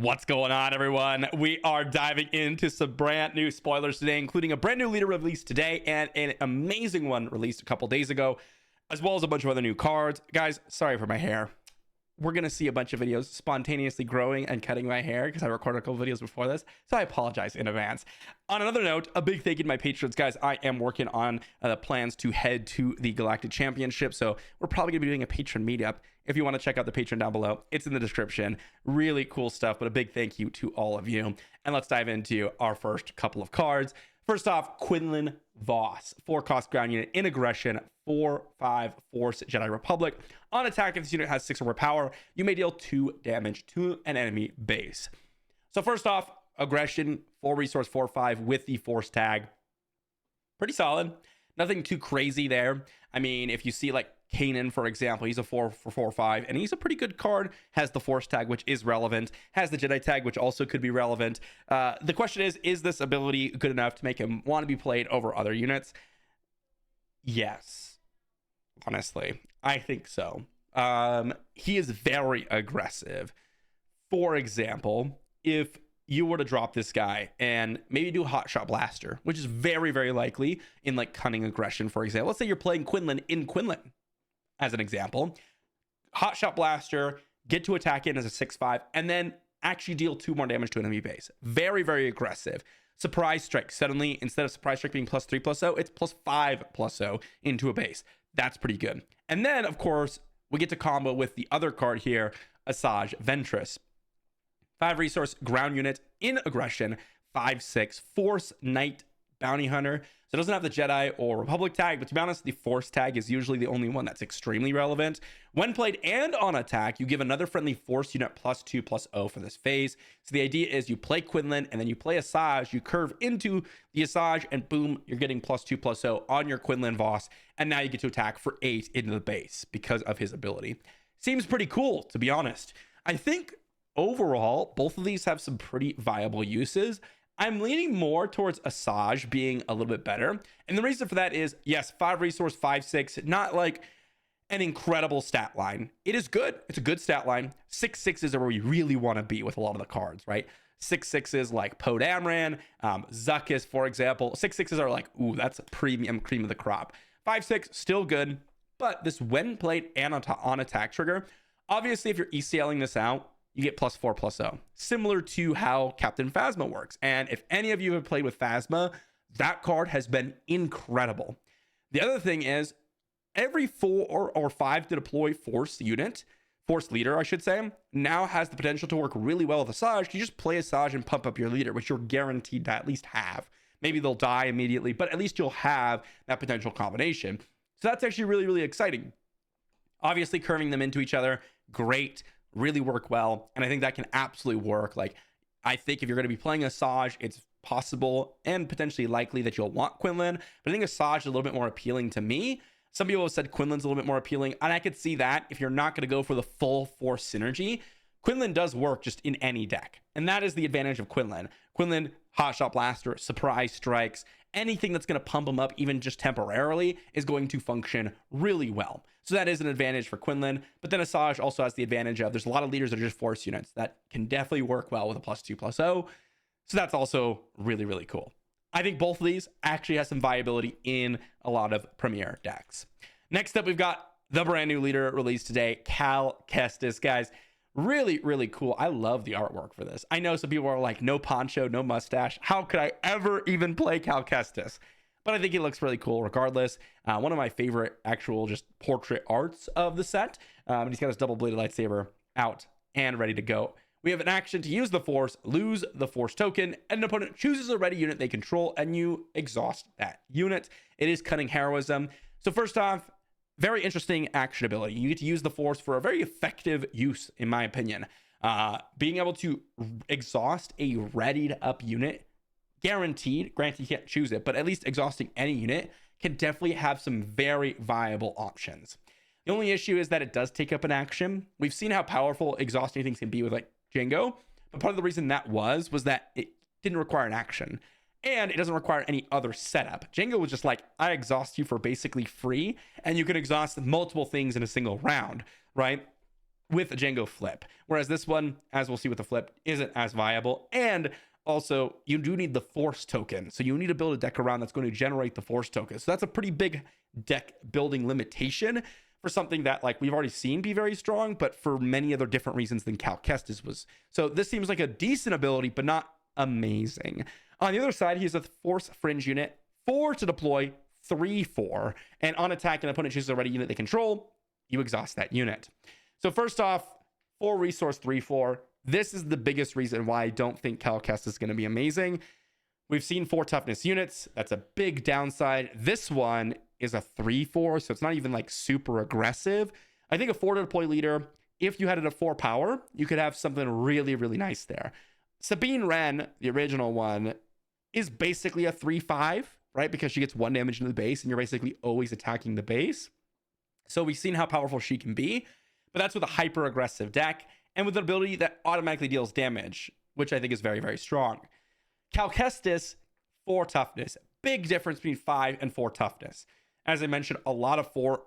What's going on, everyone? We are diving into some brand new spoilers today, including a brand new leader released today and an amazing one released a couple days ago, as well as a bunch of other new cards. Guys, sorry for my hair. We're going to see a bunch of videos spontaneously growing and cutting my hair because I recorded a couple videos before this, so I apologize in advance. On another note, a big thank you to my patrons, guys. I am working on plans to head to the Galactic Championship, so we're probably going to be doing a patron meetup. If you want to check out the Patreon down below, it's in the description. Really cool stuff, but a big thank you to all of you. And let's dive into our first couple of cards. First off, Quinnland Voss, 4-cost ground unit in aggression, 4/5 Force Jedi Republic. On attack, if this unit has 6 or more power, you may deal 2 damage to an enemy base. So first off, aggression, 4 resource, 4/5 with the Force tag. Pretty solid. Nothing too crazy there. I mean, if you see like Kanan, for example, he's a 4 for 4/5, and he's a pretty good card. Has the Force tag, which is relevant. Has the Jedi tag, which also could be relevant. The question is this ability good enough to make him want to be played over other units? Yes. Honestly, I think so. He is very aggressive. For example, if you were to drop this guy and maybe do a hot shot blaster, which is very, very likely in like cunning aggression, for example. Let's say you're playing Quinnland in Quinnland, as an example. Hot shot blaster, get to attack in as a 6/5, and then actually deal 2 more damage to an enemy base. Very, very aggressive. Surprise strike. Suddenly, instead of surprise strike being +3/+0, it's +5/+0 into a base. That's pretty good. And then, of course, we get to combo with the other card here, Asajj Ventress. 5 resource ground unit in aggression, 5/6 Force Knight Bounty Hunter. So it doesn't have the Jedi or Republic tag, but to be honest, the Force tag is usually the only one that's extremely relevant. When played and on attack, you give another friendly Force unit +2/+0 for this phase. So the idea is you play Quinnland and then you play Asajj, you curve into the Asajj, and boom, you're getting +2/+0 on your Quinnland Voss. And now you get to attack for 8 into the base because of his ability. Seems pretty cool, to be honest. I think overall, both of these have some pretty viable uses. I'm leaning more towards Asajj being a little bit better. And the reason for that is, yes, 5 resource, 5/6, not like an incredible stat line. It is good. It's a good stat line. 6/6s are where we really want to be with a lot of the cards, right? 6/6s like Poe Dameron, Zuckuss, for example. 6/6s are like, ooh, that's premium cream of the crop. 5/6, still good. But this when played and on attack trigger, obviously if you're ECLing this out, you get +4/+0, similar to how Captain Phasma works. And if any of you have played with Phasma, that card has been incredible. The other thing is every 4 or 5 to deploy Force unit, Force leader, I should say, now has the potential to work really well with Asajj. You just play Asajj and pump up your leader, which you're guaranteed to at least have. Maybe they'll die immediately, but at least you'll have that potential combination. So that's actually really, really exciting. Obviously, curving them into each other, great. Really work well, and I think that can absolutely work. Like, I think if you're going to be playing Asajj, it's possible and potentially likely that you'll want Quinnland, but I think Asajj is a little bit more appealing to me. Some people have said Quinnland's a little bit more appealing, and I could see that if you're not going to go for the full Force synergy. Quinnland does work just in any deck, and that is the advantage of Quinnland. Quinnland, hot shot blaster, surprise strikes, anything that's going to pump them up even just temporarily is going to function really well. So that is an advantage for Quinnland. But then Asajj also has the advantage of there's a lot of leaders that are just Force units that can definitely work well with a +2/+0. So that's also really, really cool. I think both of these actually have some viability in a lot of Premier decks. Next up, we've got the brand new leader released today, Kestis. Guys, really, really cool. I love the artwork for this. I know some people are like, no poncho, no mustache. How could I ever even play Kestis? But I think he looks really cool regardless. One of my favorite actual just portrait arts of the set. He's got his double-bladed lightsaber out and ready to go. We have an action to use the Force, lose the Force token, and an opponent chooses a ready unit they control, and you exhaust that unit. It is Cunning Heroism. So first off, very interesting action ability. You get to use the Force for a very effective use, in my opinion. Being able to exhaust a readied up unit, guaranteed, granted you can't choose it, but at least exhausting any unit can definitely have some very viable options. The only issue is that it does take up an action. We've seen how powerful exhausting things can be with like Jango, but part of the reason that was that it didn't require an action. And it doesn't require any other setup. Jango was just like, I exhaust you for basically free, and you can exhaust multiple things in a single round, right? with a Django flip. Whereas this one, as we'll see with the flip, isn't as viable. And also, you do need the force token. So you need to build a deck around that's going to generate the force token. So that's a pretty big deck building limitation for something that like we've already seen be very strong, but for many other different reasons than Kestis was. So this seems like a decent ability, but not amazing. On the other side, he has a force fringe unit, 4 to deploy, 3/4. And on attack, an opponent chooses a ready unit they control, you exhaust that unit. So first off, 4 resource, 3/4. This is the biggest reason why I don't think Kestis is going to be amazing. We've seen 4 toughness units. That's a big downside. This one is a 3/4, so it's not even like super aggressive. I think a 4 to deploy leader, if you had it at 4 power, you could have something really, really nice there. Sabine Wren, the original one, is basically a 3/5, right? Because she gets 1 damage into the base and you're basically always attacking the base. So we've seen how powerful she can be, but that's with a hyper aggressive deck and with an ability that automatically deals damage, which I think is very, very strong. Kestis, 4 toughness. Big difference between 5 and 4 toughness. As I mentioned, a lot of 4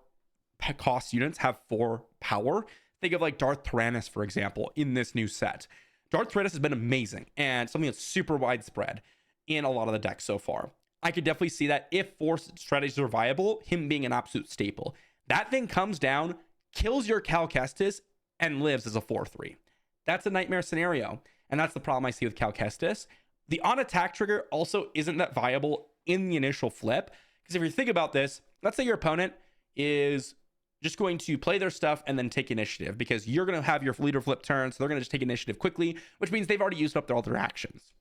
cost units have 4 power. Think of like Darth Tyrannus, for example, in this new set. Darth Tyrannus has been amazing and something that's super widespread in a lot of the decks so far. I could definitely see that if 4 strategies are viable, him being an absolute staple. That thing comes down, kills your Kestis, and lives as a 4/3. That's a nightmare scenario. And that's the problem I see with Kestis. The on attack trigger also isn't that viable in the initial flip. Because if you think about this, let's say your opponent is just going to play their stuff and then take initiative because you're going to have your leader flip turn. So they're going to just take initiative quickly, which means they've already used up all their actions.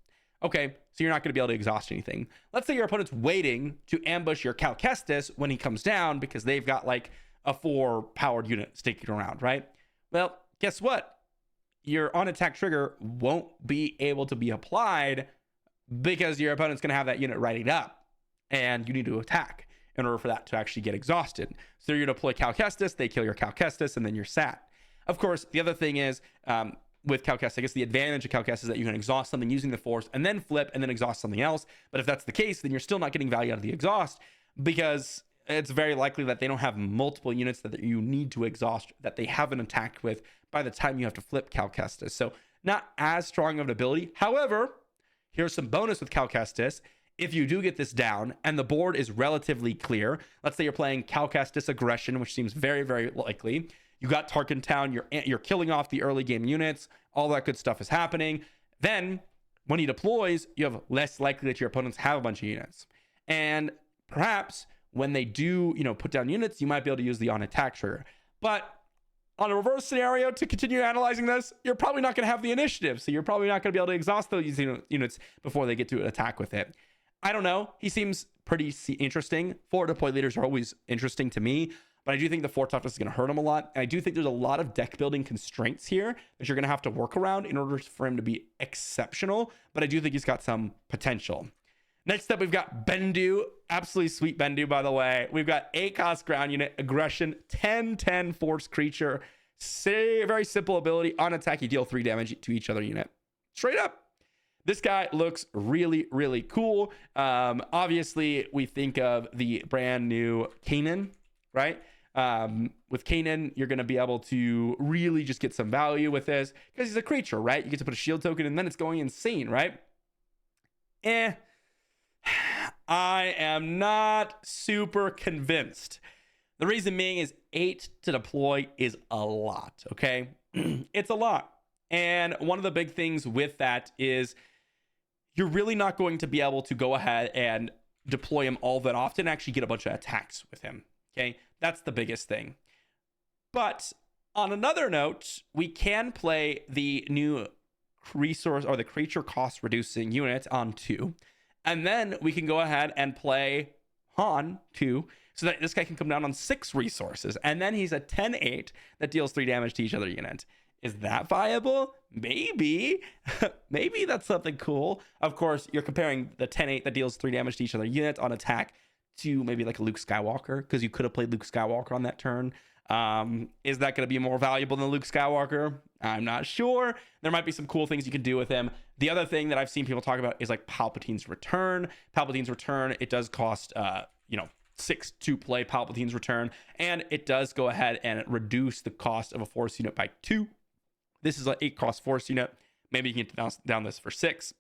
Okay, so you're not going to be able to exhaust anything. Let's say your opponent's waiting to ambush your Kestis when he comes down because they've got like a 4 powered unit sticking around, right? Well, guess what? Your on attack trigger won't be able to be applied because your opponent's going to have that unit readied up and you need to attack in order for that to actually get exhausted. So you deploy Kestis, they kill your Kestis, and then you're sat. Of course, the other thing is with Kestis, I guess the advantage of Kestis is that you can exhaust something using the force and then flip and then exhaust something else. But if that's the case, then you're still not getting value out of the exhaust because it's very likely that they don't have multiple units that you need to exhaust that they haven't attacked with by the time you have to flip Kestis. So not as strong of an ability. However, here's some bonus with Kestis. If you do get this down and the board is relatively clear, let's say you're playing Kestis Aggression, which seems very, very likely. You got Tarkin Town, you're killing off the early game units, all that good stuff is happening. Then when he deploys, you have less likely that your opponents have a bunch of units. And perhaps when they do, put down units, you might be able to use the on attack trigger. But on a reverse scenario, to continue analyzing this, you're probably not going to have the initiative. So you're probably not going to be able to exhaust those units before they get to attack with it. I don't know. He seems pretty interesting. 4 deploy leaders are always interesting to me, but I do think the 4 toughness is going to hurt him a lot. And I do think there's a lot of deck building constraints here that you're going to have to work around in order for him to be exceptional. But I do think he's got some potential. Next up, we've got Bendu. Absolutely sweet Bendu, by the way. We've got 8 cost ground unit, aggression, 10/10 force creature. Very simple ability. On attack, you deal 3 damage to each other unit. Straight up. This guy looks really, really cool. Obviously, we think of the brand new Kanan, right? With Kanan, you're going to be able to really just get some value with this because he's a creature, right? You get to put a shield token and then it's going insane, right? I am not super convinced. The reason being is 8 to deploy is a lot, okay? It's a lot. And one of the big things with that is you're really not going to be able to go ahead and deploy him all that often, actually get a bunch of attacks with him, okay? That's the biggest thing. But on another note, we can play the new resource or the creature cost reducing unit on 2. And then we can go ahead and play Han 2 so that this guy can come down on 6 resources. And then he's a 10/8 that deals 3 damage to each other unit. Is that viable? Maybe. Maybe that's something cool. Of course, you're comparing the 10/8 that deals 3 damage to each other unit on attack to maybe like a Luke Skywalker, because you could have played Luke Skywalker on that turn. Is that going to be more valuable than Luke Skywalker? I'm not sure. There might be some cool things you can do with him. The other thing that I've seen people talk about is like Palpatine's Return. Palpatine's Return, it does cost, 6 to play Palpatine's Return, and it does go ahead and reduce the cost of a Force unit by 2. This is an 8 cost Force unit. Maybe you can get down this for 6.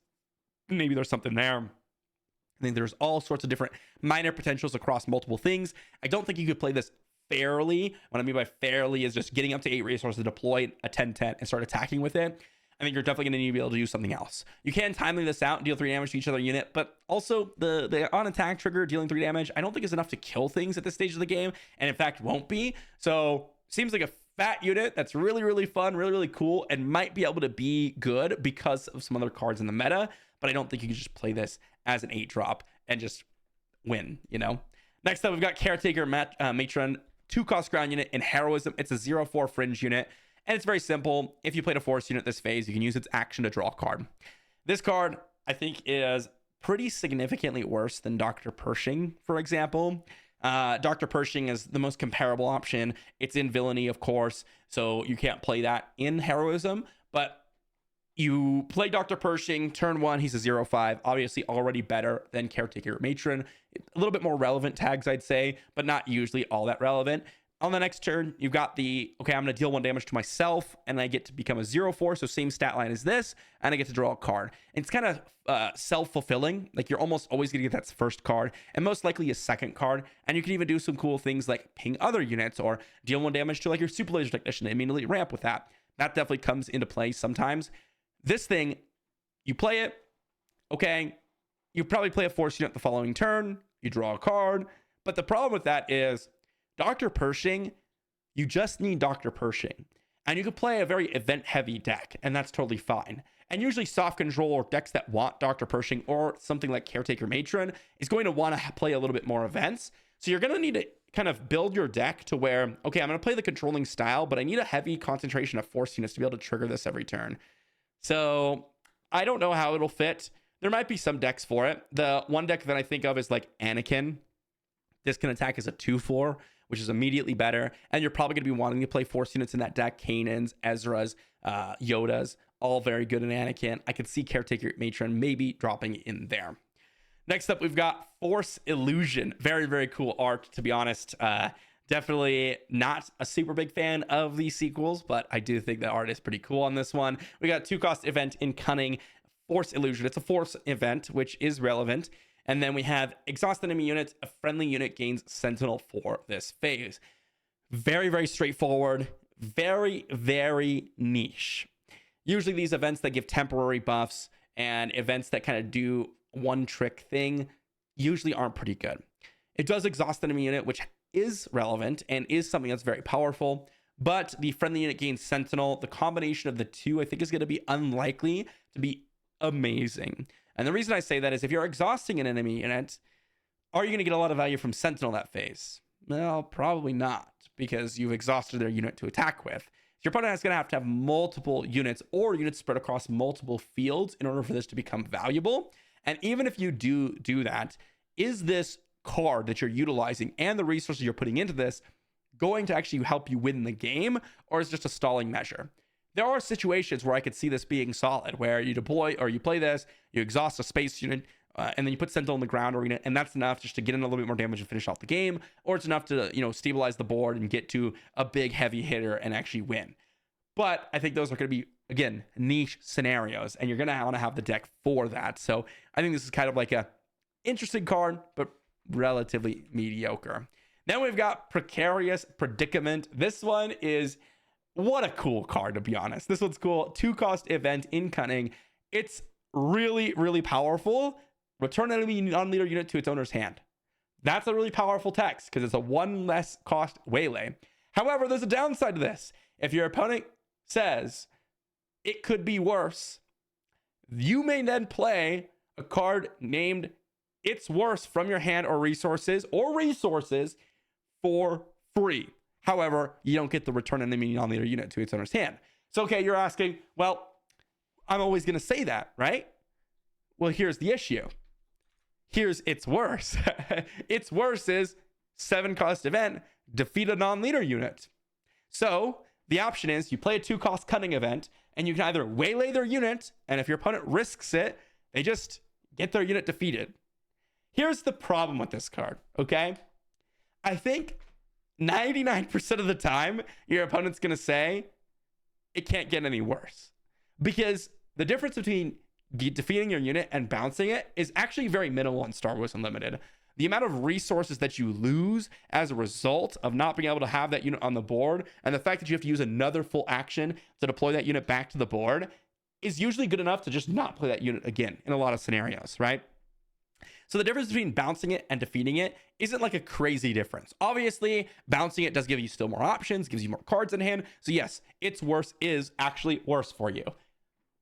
Maybe there's something there. I think there's all sorts of different minor potentials across multiple things. I don't think you could play this fairly. What I mean by fairly is just getting up to 8 resources, deploy a 10-10, and start attacking with it. I think you're definitely going to need to be able to do something else. You can timely this out and deal 3 damage to each other unit, but also the on attack trigger dealing 3 damage, I don't think is enough to kill things at this stage of the game, and in fact won't be. So seems like a fat unit that's really, really fun, really, really cool, and might be able to be good because of some other cards in the meta, but I don't think you can just play this as an 8 drop and just win, you know? Next up, we've got Caretaker Matron, 2 cost ground unit in Heroism. It's a 0-4 fringe unit. And it's very simple. If you played a Force unit this phase, you can use its action to draw a card. This card, I think, is pretty significantly worse than Dr. Pershing, for example. Dr. Pershing is the most comparable option. It's in Villainy, of course, so you can't play that in Heroism. But you play Dr. Pershing, turn 1, he's a 0-5, obviously already better than Caretaker Matron. A little bit more relevant tags, I'd say, but not usually all that relevant. On the next turn, you've got the, okay, I'm going to deal 1 damage to myself, and I get to become a 0-4, so same stat line as this, and I get to draw a card. And it's kind of self-fulfilling. Like, you're almost always going to get that first card, and most likely a second card. And you can even do some cool things like ping other units, or deal 1 damage to, like, your Super Laser Technician and immediately ramp with that. That definitely comes into play sometimes. This thing, you play it, okay, you probably play a Force unit the following turn, you draw a card, but the problem with that is Dr. Pershing, you just need Dr. Pershing. And you can play a very event-heavy deck, and that's totally fine. And usually soft control or decks that want Dr. Pershing or something like Caretaker Matron is going to want to play a little bit more events. So you're going to need to kind of build your deck to where, okay, I'm going to play the controlling style, but I need a heavy concentration of Force units to be able to trigger this every turn. So I don't know how it'll fit. There might be some decks for it. The one deck that I think of is like Anakin. This can attack as a 2-4, which is immediately better. And you're probably going to be wanting to play Force units in that deck. Kanans, Ezra's, Yoda's, all very good in Anakin. I could see Caretaker Matron maybe dropping in there. Next up, we've got Force Illusion. Very, very cool art, to be honest. Definitely not a super big fan of these sequels, but I do think the art is pretty cool on this one. We got 2-cost event in Cunning, Force Illusion. It's a Force event, which is relevant. And then we have exhaust enemy units. A friendly unit gains Sentinel for this phase. Very, very straightforward. Very, very niche. Usually these events that give temporary buffs and events that kind of do one trick thing usually aren't pretty good. It does exhaust enemy unit, which is relevant and is something that's very powerful. But the friendly unit gains Sentinel. The combination of the two, I think, is going to be unlikely to be amazing. And the reason I say that is if you're exhausting an enemy unit, are you going to get a lot of value from Sentinel that phase? Well, probably not, because you've exhausted their unit to attack with. Your opponent is going to have multiple units or units spread across multiple fields in order for this to become valuable. And even if you do that, is this card that you're utilizing and the resources you're putting into this going to actually help you win the game, or is it just a stalling measure? There are situations where I could see this being solid, where you deploy or you play this, you exhaust a space unit, and then you put Sentinel on the ground arena, and that's enough just to get in a little bit more damage and finish off the game, or it's enough to, stabilize the board and get to a big heavy hitter and actually win. But I think those are going to be, again, niche scenarios, and you're going to want to have the deck for that. So I think this is kind of like a interesting card, but relatively mediocre. Then we've got Precarious Predicament. This one is, what a cool card, to be honest. This one's cool. 2-cost event in Cunning. It's really, really powerful. Return enemy non-leader unit to its owner's hand. That's a really powerful text because it's a 1 less cost waylay. However, there's a downside to this. If your opponent says it could be worse, you may then play a card named It's Worse from your hand or resources for free. However, you don't get the return enemy non-leader unit to its owner's hand. So, okay, you're asking, well, I'm always going to say that, right? Well, here's the issue. Here's It's Worse. It's Worse is 7-cost event, defeat a non-leader unit. So the option is you play a 2-cost Cunning event, and you can either waylay their unit, and if your opponent risks it, they just get their unit defeated. Here's the problem with this card, okay? I think 99% of the time, your opponent's going to say it can't get any worse. Because the difference between defeating your unit and bouncing it is actually very minimal in Star Wars Unlimited. The amount of resources that you lose as a result of not being able to have that unit on the board, and the fact that you have to use another full action to deploy that unit back to the board, is usually good enough to just not play that unit again in a lot of scenarios, right? So the difference between bouncing it and defeating it isn't like a crazy difference. Obviously, bouncing it does give you still more options, gives you more cards in hand. So yes, its worse is actually worse for you.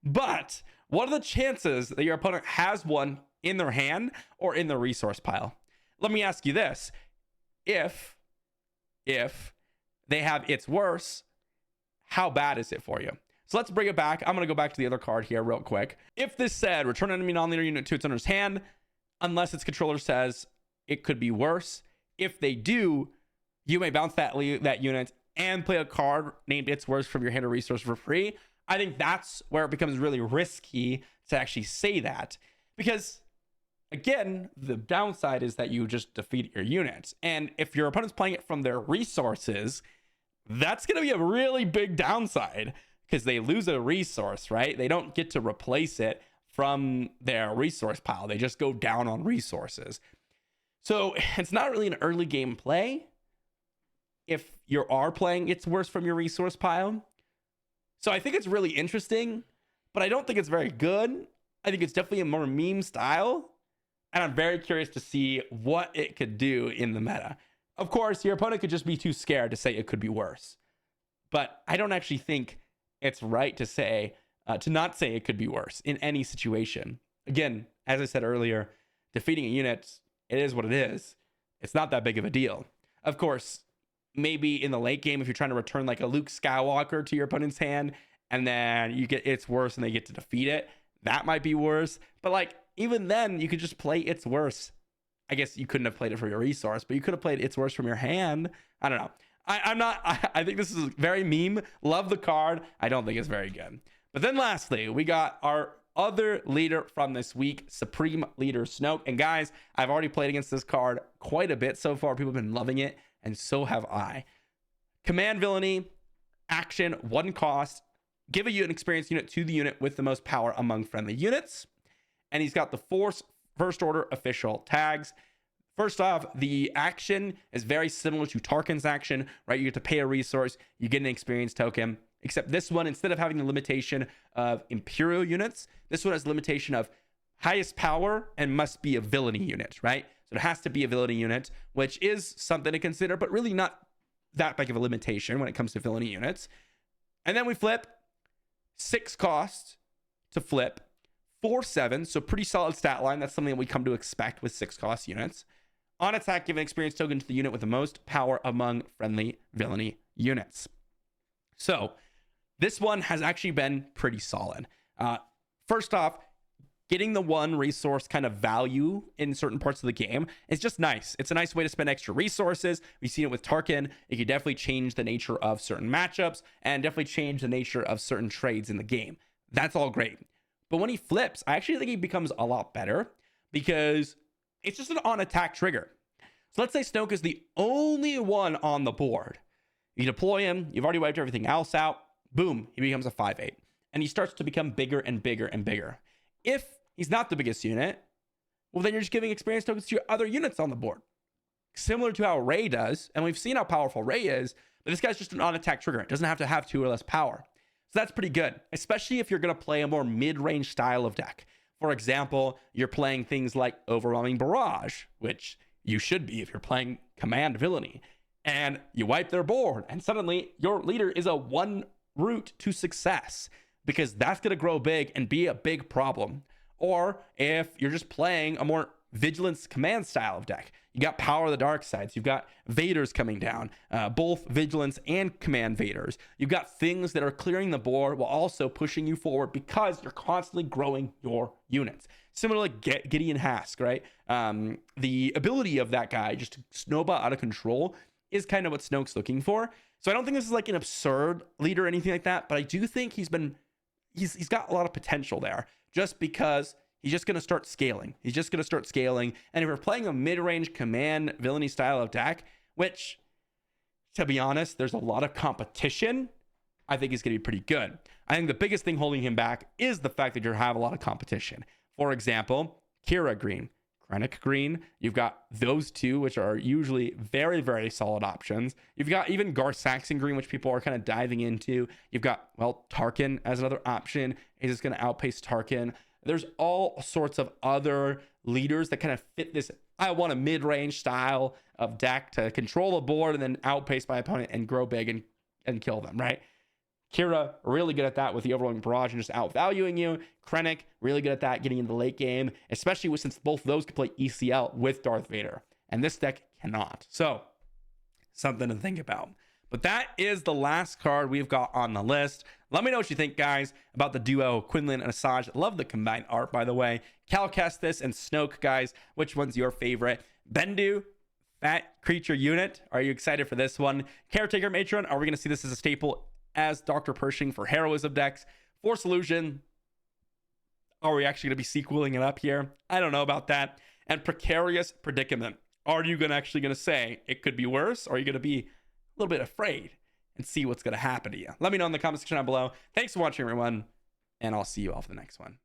But what are the chances that your opponent has one in their hand or in their resource pile? Let me ask you this. If they have its worse, how bad is it for you? So let's bring it back. I'm going to go back to the other card here real quick. If this said, return enemy non-leader unit to its owner's hand, unless its controller says it could be worse. If they do, you may bounce that unit and play a card named its worse from your hand or resource for free. I think that's where it becomes really risky to actually say that. Because, again, the downside is that you just defeat your unit. And if your opponent's playing it from their resources, that's going to be a really big downside because they lose a resource, right? They don't get to replace it from their resource pile. They just go down on resources. So it's not really an early game play if you are playing its worse from your resource pile. So I think it's really interesting, but I don't think it's very good. I think it's definitely a more meme style, and I'm very curious to see what it could do in the meta. Of course, your opponent could just be too scared to say it could be worse, but I don't actually think it's right to say to not say it could be worse in any situation. Again, as I said earlier, defeating a unit, it is what it is. It's not that big of a deal. Of course, maybe in the late game, if you're trying to return like a Luke Skywalker to your opponent's hand, and then you get its worse and they get to defeat it, that might be worse. But like, even then, you could just play its worse. I guess you couldn't have played it for your resource, but you could have played its worse from your hand. I don't know. I think this is very meme. Love the card. I don't think it's very good. But then lastly, we got our other leader from this week, Supreme Leader Snoke. And guys, I've already played against this card quite a bit so far. People have been loving it, and so have I. Command villainy, action, 1 cost. Give an experienced unit to the unit with the most power among friendly units. And he's got the Force First Order official tags. First off, the action is very similar to Tarkin's action, right? You get to pay a resource, you get an experience token. Except this one, instead of having the limitation of Imperial units, this one has the limitation of highest power and must be a villainy unit, right? So it has to be a villainy unit, which is something to consider, but really not that big of a limitation when it comes to villainy units. And then we flip 6 costs to flip 4/7, so pretty solid stat line. That's something that we come to expect with 6 cost units. On attack, give an experience token to the unit with the most power among friendly villainy units. So this one has actually been pretty solid. First off, getting the 1 resource kind of value in certain parts of the game is just nice. It's a nice way to spend extra resources. We've seen it with Tarkin. It could definitely change the nature of certain matchups and definitely change the nature of certain trades in the game. That's all great. But when he flips, I actually think he becomes a lot better because it's just an on-attack trigger. So let's say Snoke is the only one on the board. You deploy him, you've already wiped everything else out, boom, he becomes a 5/8. And he starts to become bigger and bigger and bigger. If he's not the biggest unit, well, then you're just giving experience tokens to your other units on the board. Similar to how Rey does, and we've seen how powerful Rey is, but this guy's just an on-attack trigger. It doesn't have to have 2 or less power. So that's pretty good, especially if you're going to play a more mid-range style of deck. For example, you're playing things like Overwhelming Barrage, which you should be if you're playing Command Villainy. And you wipe their board, and suddenly your leader is a 1 route to success, because that's going to grow big and be a big problem. Or if you're just playing a more Vigilance Command style of deck, you got Power of the Dark Sides, you've got Vaders coming down, both Vigilance and Command Vaders. You've got things that are clearing the board while also pushing you forward because you're constantly growing your units. Similar like Gideon Hask, right? The ability of that guy just to snowball out of control is kind of what Snoke's looking for. So I don't think this is like an absurd leader or anything like that, but I do think he's got a lot of potential there just because he's just going to start scaling. And if we're playing a mid-range command villainy style of deck, which, to be honest, there's a lot of competition. I think is going to be pretty good. I think the biggest thing holding him back is the fact that you have a lot of competition. For example, Kira Green, Krennic Green. You've got those two, which are usually very, very solid options. You've got even Gar Saxon Green, which people are kind of diving into. You've got, well, Tarkin as another option. Is this going to outpace Tarkin? There's all sorts of other leaders that kind of fit this. I want a mid-range style of deck to control the board and then outpace my opponent and grow big and kill them, right? Kira, really good at that with the overwhelming barrage and just outvaluing you. Krennic, really good at that, getting into the late game, especially since both of those can play ECL with Darth Vader. And this deck cannot. So, something to think about. But that is the last card we've got on the list. Let me know what you think, guys, about the duo Quinnland and Asajj. Love the combined art, by the way. Kestis and Snoke, guys. Which one's your favorite? Bendu, Fat Creature Unit. Are you excited for this one? Caretaker Matron. Are we going to see this as a staple as Dr. Pershing for heroism decks? Force Illusion. Are we actually going to be sequeling it up here? I don't know about that. And Precarious Predicament. Are you actually going to say it could be worse? Or are you going to be a little bit afraid and see what's going to happen to you? Let me know in the comment section down below. Thanks for watching, everyone. And I'll see you all for the next one.